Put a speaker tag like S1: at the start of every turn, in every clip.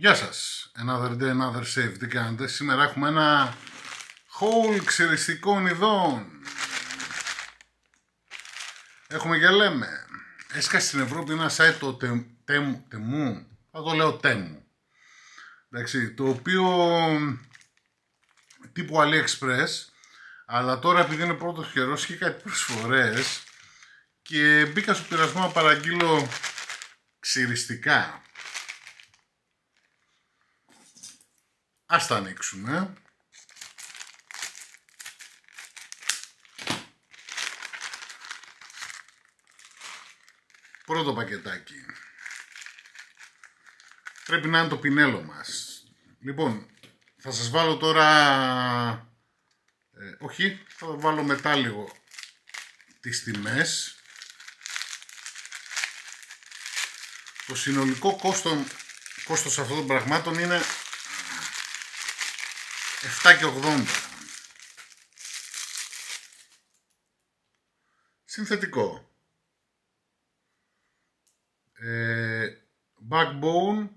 S1: Γεια σας, another day, another save, τι κάνετε? Σήμερα έχουμε ένα haul ξεριστικών ειδών. Έχουμε και λέμε, έσκασε στην Ευρώπη ένα site το Temu, θα το λέω Temu, εντάξει, το οποίο τύπου AliExpress, αλλά τώρα επειδή είναι πρώτος καιρός είχε κάτι προσφορές και μπήκα στο πειρασμό να παραγγείλω ξεριστικά. Ας τα ανοίξουμε. Πρώτο πακετάκι. Πρέπει να είναι το πινέλο μας. Λοιπόν, θα σας βάλω τώρα... όχι, θα βάλω μετά λίγο τις τιμές. Το συνολικό κόστος αυτών των πραγμάτων είναι 7,80. Συνθετικό. Backbone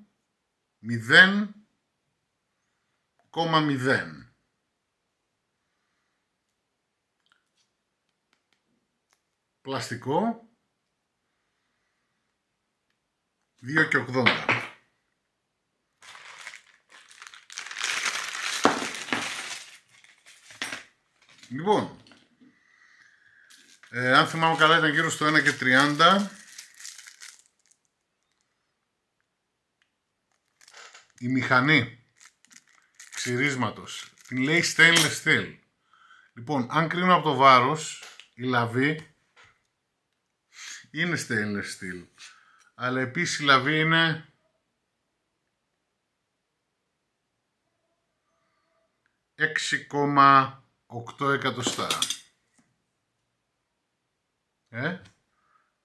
S1: 0,0. Πλαστικό 2,80. Λοιπόν, αν θυμάμαι καλά ήταν γύρω στο 1,30. Η μηχανή ξυρίσματος την λέει stainless steel. Λοιπόν, αν κρίνω από το βάρος, η λαβή είναι stainless steel, αλλά επίσης η λαβή είναι 6,8 εκατοστά.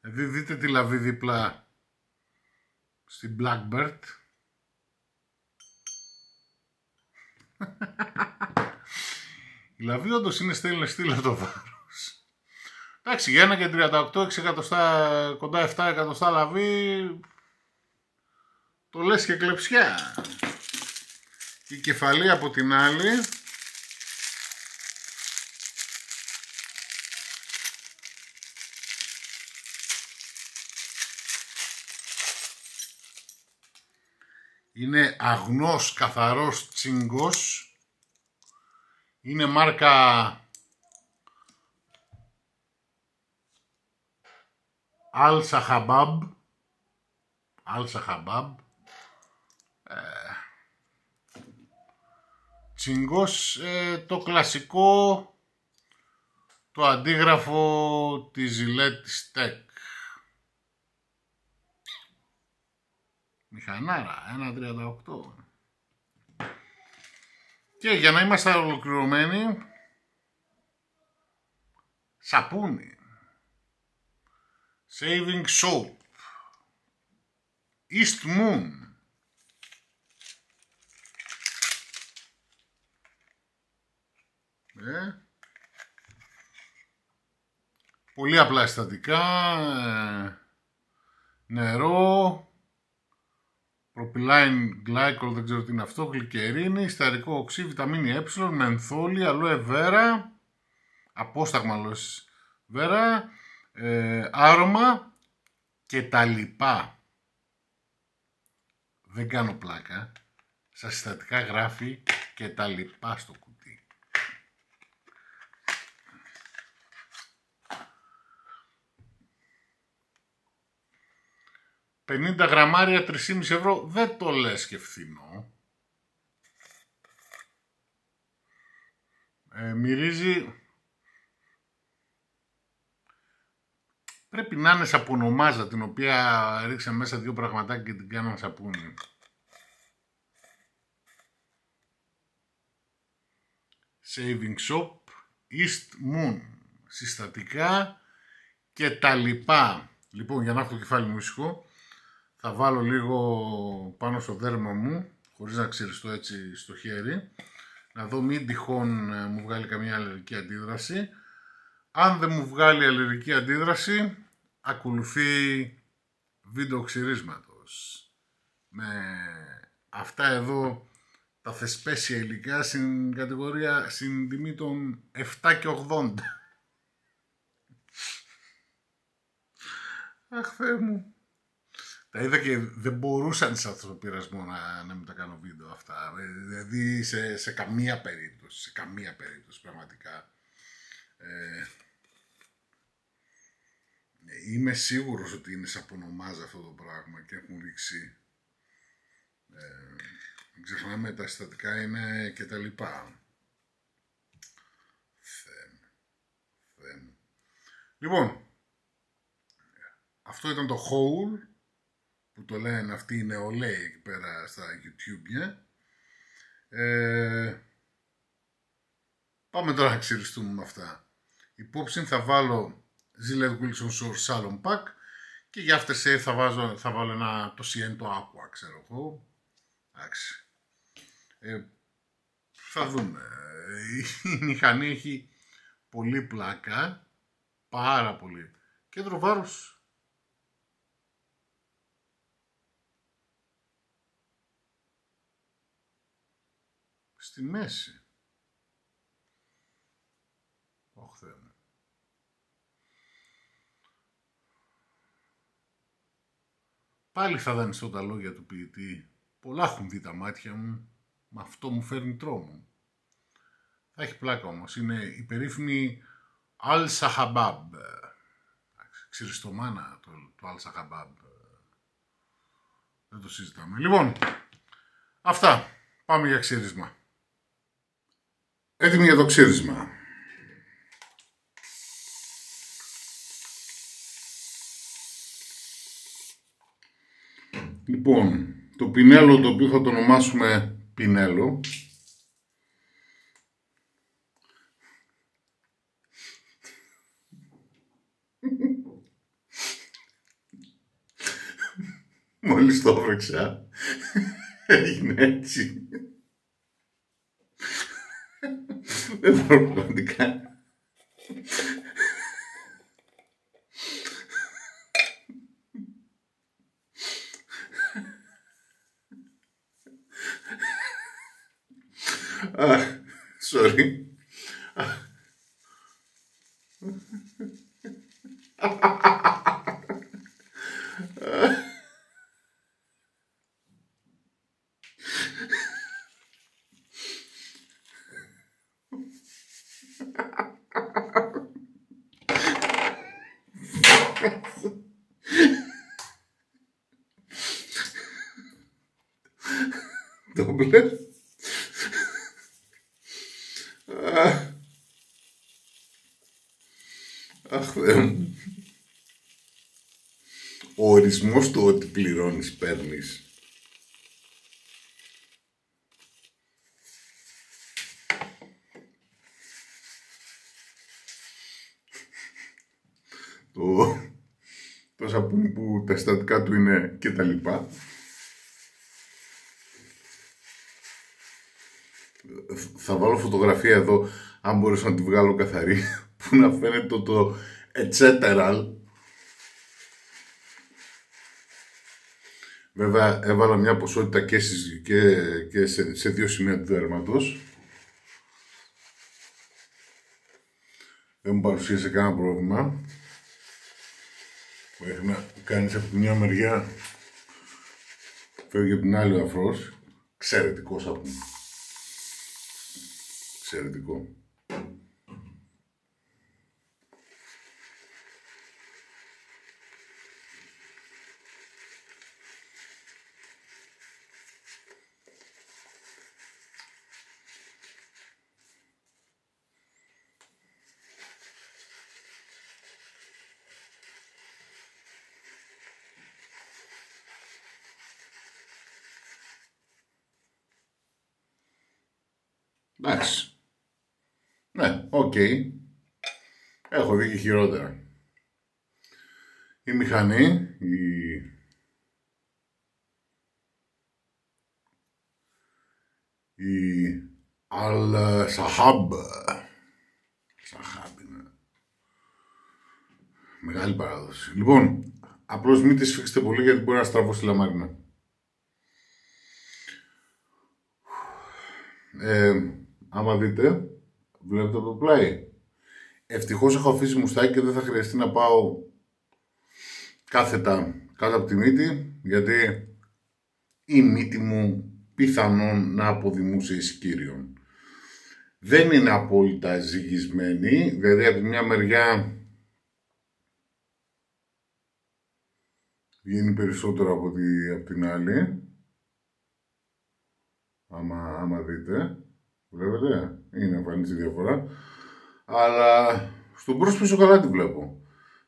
S1: Δείτε τη λαβή δίπλα στην Blackbird. Η λαβή όντως είναι stainless steel από το βάρος. Εντάξει, για 1,38, 6 εκατοστά, κοντά 7 εκατοστά λαβή, το λες και κλεψιά. Η κεφαλή από την άλλη είναι αγνός καθαρός τσίγκος. Είναι μάρκα Al Shahabab. Τσίγκος, το κλασικό, το αντίγραφο της Gillette Tech. Μηχανάρα, 1,38. Και για να είμαστε ολοκληρωμένοι, σαπούνι, Saving Soap, East Moon, πολύ απλά συστατικά, νερό, προπυλάιν γλάικολ, δεν ξέρω τι είναι αυτό, γλυκερίνη, σταρικό οξύ, βιταμίνη ε, μενθόλη, αλόε βέρα, απόσταγμα αλόε βέρα, άρωμα και τα λοιπά. Δεν κάνω πλάκα, στα συστατικά γράφει και τα λοιπά στο κουτί. 50 γραμμάρια, 3,5 ευρώ, δεν το λες και φθηνό. Μυρίζει, πρέπει να είναι σαπουνομάζα, την οποία ρίξα μέσα δύο πραγματάκια και την κάναμε σαπούνι. Saving Soap, East Moon, συστατικά και τα λοιπά. Λοιπόν, για να έχω το κεφάλι μου ήσυχο, θα βάλω λίγο πάνω στο δέρμα μου, χωρίς να ξυριστώ έτσι στο χέρι, να δω μην τυχόν μου βγάλει καμία αλλεργική αντίδραση. Αν δεν μου βγάλει αλλεργική αντίδραση, ακολουθεί βίντεο ξυρίσματος με αυτά εδώ τα θεσπέσια υλικά στην κατηγορία, στην τιμή των 7,80. Αχ, Θεέ μου. Τα είδα και δεν μπορούσαν σε αυτό το πειρασμό να μην τα κάνω βίντεο αυτά. Δηλαδή σε καμία περίπτωση, πραγματικά. Είμαι σίγουρος ότι είναι σαν πονομάζα αυτό το πράγμα και έχουν ρίξει. Μην ξεχνάμε, τα συστατικά είναι και τα λοιπά. Θεέ μου. Λοιπόν, αυτό ήταν το haul που το λένε αυτοί οι νεολαίοι εκεί πέρα στα YouTube. Πάμε τώρα να ξυριστούμε με αυτά. Υπόψη θα βάλω Gillette Wilson Shore Salon Pack και για Aftershave θα βάλω το CN το Aqua, ξέρω εγώ. Εντάξει. Θα δούμε. Η μηχανή έχει πολύ πλάκα, πάρα πολύ. Κέντρο βάρους στη μέση. Ωχ, Θεέ μου. Πάλι θα δανειστώ τα λόγια του ποιητή. Πολλά έχουν δει τα μάτια μου, μα αυτό μου φέρνει τρόμο. Θα έχει πλάκα όμως. Είναι η περίφημη Al Sahabab. Ξυριστομάνα το Al Sahabab. Δεν το συζητάμε. Λοιπόν, αυτά. Πάμε για ξύρισμα. Έτοιμοι για το ξύρισμα. Λοιπόν, το πινέλο, το οποίο θα το ονομάσουμε πινέλο, μόλις το έβρεξα, έγινε έτσι. Δεν μπορώ πραγματικά. Sorry. Το βλέπω. Αχ, Θεέ μου. Ο ορισμός του ότι πληρώνεις παίρνεις. Το σαπούνι που τα συστατικά του είναι και τα λοιπά. Θα βάλω φωτογραφία εδώ, αν μπορέσω να τη βγάλω καθαρή, που να φαίνεται το etc. Βέβαια έβαλα μια ποσότητα και σε δύο σημεία του δέρματος. Δεν μου παρουσίασε κανένα πρόβλημα. Μέχρι να κάνεις από τη μια μεριά, φεύγει από την άλλη ο αφρός. Εξαιρετικό σαπούνι. Εξαιρετικό. Εντάξει. Ναι, οκ. Έχω δει και χειρότερα. Η μηχανή, η Al Sahab. Sahab είναι. Μεγάλη παράδοση. Λοιπόν, απλώς μην τη σφίξετε πολύ γιατί μπορεί να στραβώσει τη λαμάρινα. Άμα δείτε, βλέπετε το play. Ευτυχώς έχω αφήσει μουστάκι και δεν θα χρειαστεί να πάω κάθετα κάτω από τη μύτη, γιατί η μύτη μου πιθανόν να αποδημούσε εισιτήριον. Δεν είναι απόλυτα ζυγισμένη, δηλαδή από τη μια μεριά βγαίνει περισσότερο από την άλλη. Άμα δείτε, βλέπετε, είναι εμφανίζει διαφορά. Αλλά στον πρόσπισο καλά τη βλέπω.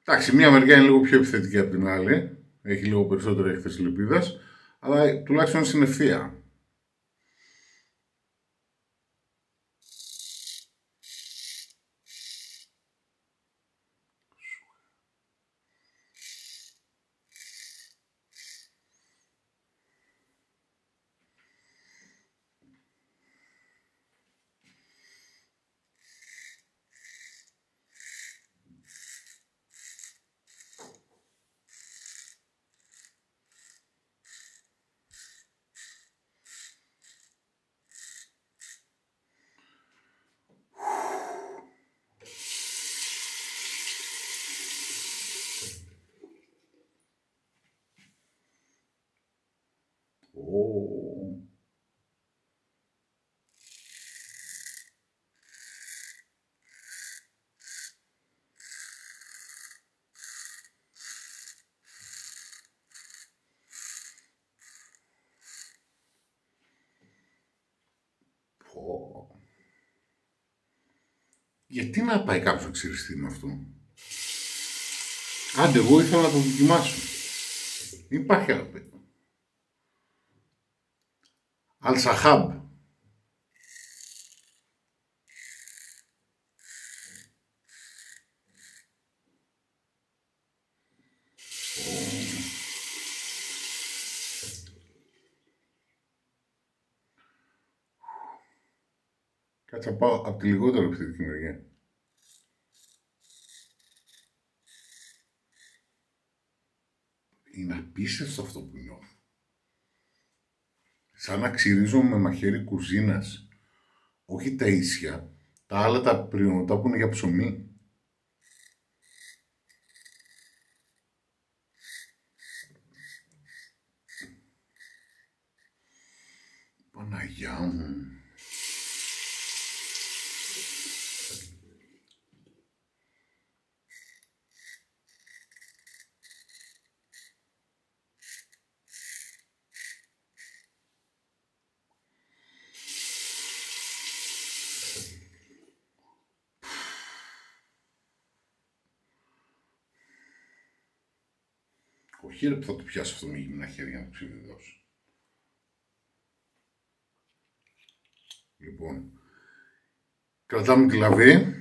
S1: Εντάξει, μία μεριά είναι λίγο πιο επιθετική από την άλλη. Έχει λίγο περισσότερη έκθεση λιπίδας, αλλά τουλάχιστον είναι στην ευθεία. Γιατί να πάει κάποιος να ξυριστεί με αυτό? Άντε, εγώ ήθελα να το δοκιμάσω. Υπάρχει άλλο παιδί. Αλσαχάμπ. Κάτσε να πάω από τη λιγότερο επιθετική μεριά. Είναι απίστευτο αυτό που νιώθω. Σαν να ξυρίζω με μαχαίρι κουζίνας. Όχι τα ίσια, τα άλλα τα πριονοτά που είναι για ψωμί. Παναγιά μου. Όχι ρε που θα το πιάσω αυτό με γυμνά χέρια να το ξεβιδώσω. Λοιπόν, κρατάμε τη λαβή,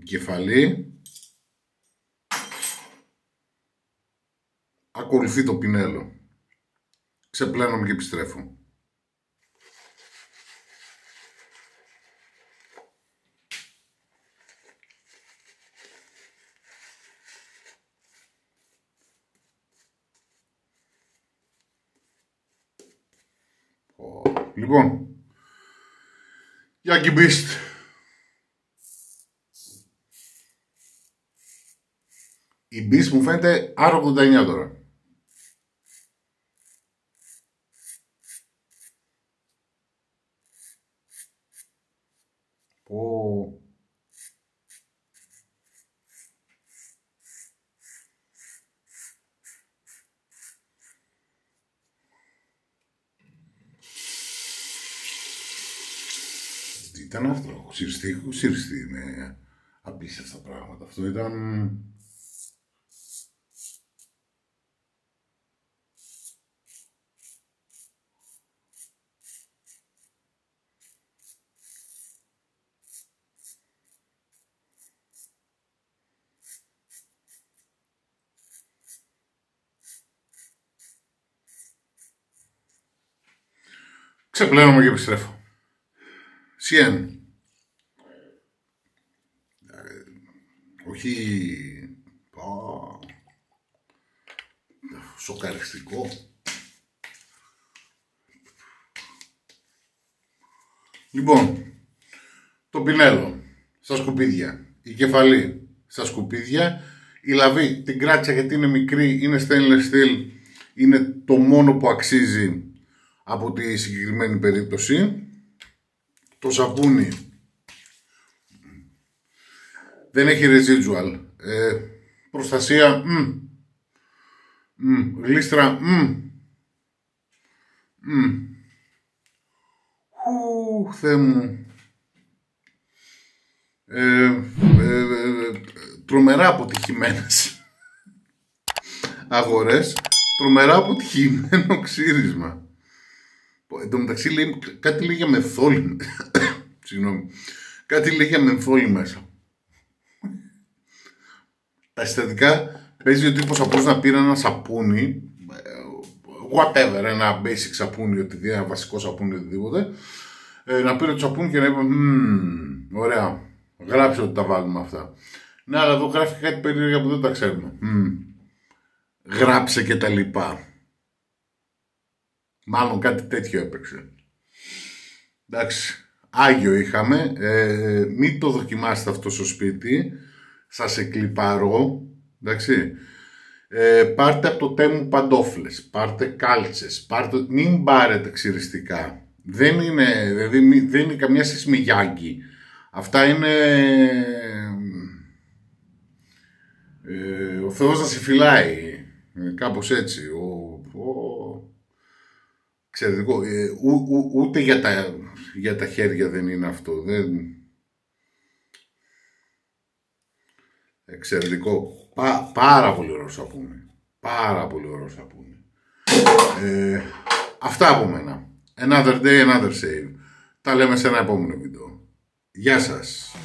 S1: κεφαλή, ακολουθεί το πινέλο. Ξεπλένομαι και επιστρέφω. Λοιπόν, Yankee Beast. Η Beast μου φαίνεται R89 τώρα. Πω. Τι ήταν αυτό, έχω συριστεί με απίστευτα πράγματα. Αυτό ήταν... Ξεπλένομαι και επιστρέφω. Σιέν. Όχι... Σοκαριστικό. Λοιπόν, το πινέλο στα σκουπίδια, η κεφαλή στα σκουπίδια, η λαβή την κράτησα γιατί είναι μικρή, είναι stainless steel, είναι το μόνο που αξίζει από τη συγκεκριμένη περίπτωση. Το σαπούνι δεν έχει residual, προστασία, γλίστρα, Θεέ μου. Τρομερά αποτυχημένες αγορές, τρομερά αποτυχημένο ξύρισμα. Εν τω μεταξύ λέει, κάτι λέει για μενθόλη. Συγγνώμη. Κάτι λέει για μενθόλη μέσα. Τα συστατικά παίζει ο τύπος απλώς να πήρε ένα σαπούνι, whatever, ένα basic σαπούνι, ένα βασικό σαπούνι, οτιδήποτε, να πήρε το σαπούνι και να είπε ωραία, γράψε ότι τα βάλουμε αυτά. Ναι, αλλά εδώ γράφει κάτι περίεργα που δεν τα ξέρουμε. Γράψε και τα λοιπά. Μάλλον κάτι τέτοιο έπαιξε. Εντάξει, Άγιο είχαμε. Μην το δοκιμάσετε αυτό στο σπίτι. Σας εκλιπαρώ. Εντάξει. Πάρτε από το Τέμου παντόφλες. Πάρτε κάλτσες. Μην πάρετε ξυριστικά. Δεν είναι καμιά σεισμιγιάγκη. Αυτά είναι... ο Θεός να σε φυλάει. Κάπως έτσι. Εξαιρετικό. Ούτε για τα χέρια δεν είναι αυτό. Εξαιρετικό. Πάρα πολύ ωραίο σαπούνι. Πάρα πολύ ωραίο σαπούνι. Αυτά από μένα. Another day, another save. Τα λέμε σε ένα επόμενο βίντεο. Γεια σας.